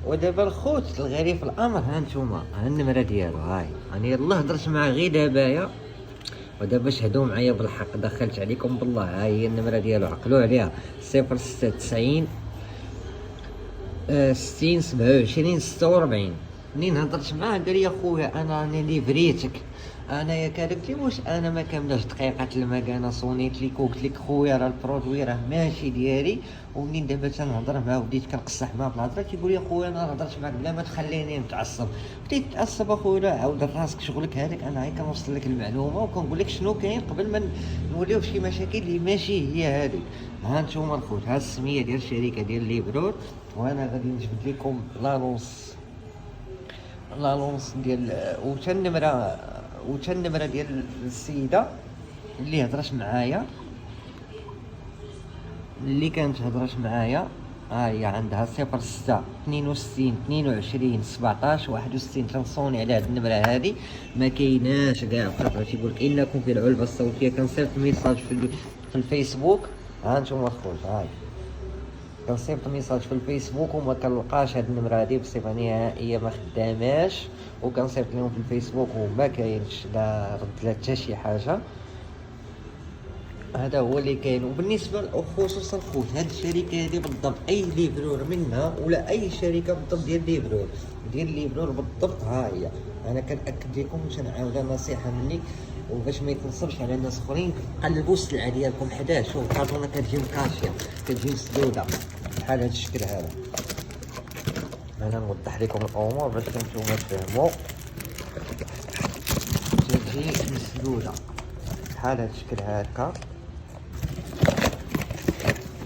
ودابا الخوت الغريب في الامر، ها نتوما ها النمره ديالو، هاي راني يلاه هضرت معاه غير دابايا، ودابا شهدوا معايا بالحق، دخلت عليكم بالله. ها هي النمره ديالو، عقلوا عليها: 0690 60 27 46. منين هضرت معاه قال لي خويا انا راني ليفريتك، انا يا قلت لي واش انا ما كاملاش دقيقه المكانه، صونيت ليك وقلت لك خويا راه البرودوي راه ماشي ديالي. ومنين دابا تنهضر معاه وديت كنقصح معاه بالهضره تيقول لي خويا انا هضرت معاك بلا ما تخليني نتعصب. بديت نتعصب اخويا، لا عاود راسك شغلك هذاك، انا غير كنوصل لك المعلومه وكنقول لك شنو كاين قبل ما نوليو في شي مشاكل اللي ماشي هي هذيك. ها نتوما الخوت، ها السميه ديال الشركه ديال ليبرور، وانا غادي نجبد لكم لالونس ديال وتا النمره ديال السيده اللي هضرت معايا، اللي كانت هضرت معايا. ها هي عندها 06 62 22 17 61. تنصوني على هاد النمره هادي، ما كايناش كاع خاطر تيقول لك انكم في العلبه الصوتيه. كنصيفط ميساج في الفيسبوك، ها نتوما الخوت، هاي كنصيفط ميساج في الفيسبوك وما كنلقاش هاد النمره هادي بصفه نهائيه، ما خداماش. وكنصيفط لهم في الفيسبوك وما كاينش لا رد لا حتى شي حاجه. هذا هو اللي كاين. وبالنسبه خصوصا الخوت، هاد الشركه هذه بالضبط اي ليفرور منها ولا اي شركه بالضبط ديال ليفرور بالضبط، ها هي انا كنأكد لكم وتنعاودها نصيحه مني، وباش ما يتنصبش على الناس اخرين. قلبوا السلعه ديالكم حداه. شوف الكارطونه كتجي مكاشيه، كتجي مسدوده بحال هاد الشكل هذا. انا نوضح لكم الامور باش نتوما تفهموا. كتجي مسدوده بحال هاد الشكل هكا،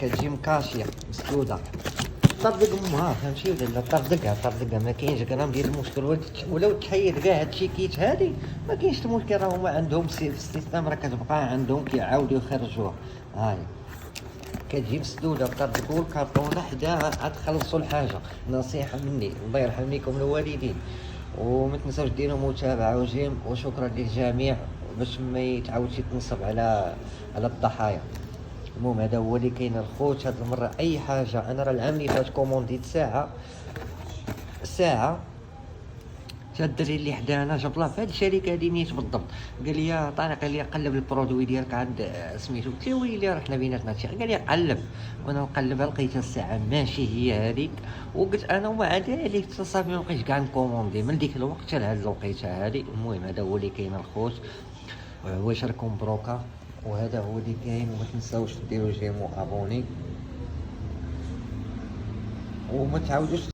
كتجي مكاشيه مسدوده. طردق امها، فهمتي ولا لا؟ طردقها ما كاينش غرام ديال المشكل. ولو تحيد كاع هاد الشيكيت هادي ما كاينش المشكل، راه هما عندهم في السيستم، راه كتبقى عندهم كيعاودوا يخرجوها. هاي كتجي مسدوده طردقوا الكارطونه حداها، عاد تخلصوا الحاجه. نصيحه مني، الله يرحم ليكم الوالدين. وما تنساوش ديروا متابعه وجيم. وشكرا للجميع باش ما يتعاودش يتنصب على الضحايا. المهم هذا هو اللي كاين الخوت هاد المره. اي حاجه، انا راه العام اللي فات كومونديت ساعه تا الدري اللي حدانا جاب الله في هاد الشركه هادي نيت بالضبط. قال لي يا طارق، قال لي قلب البرودوي ديالك عند سميتو. قلت له ويلي رحنا بيناتنا هادشي. قال لي قلب، وانا نقلبها لقيتها الساعه ماشي هي هذيك. وقلت انا وما عادي عليك تصافي، ما بقيتش كاع نكوموندي من ديك الوقت حتى لهاد الوقيته هادي. المهم هذا هو اللي كاين الخوت، واش راكم بروكا. وهذا هو اللي كاين. وما تنساوش ديروا جيم وابوني، وما تعاودوش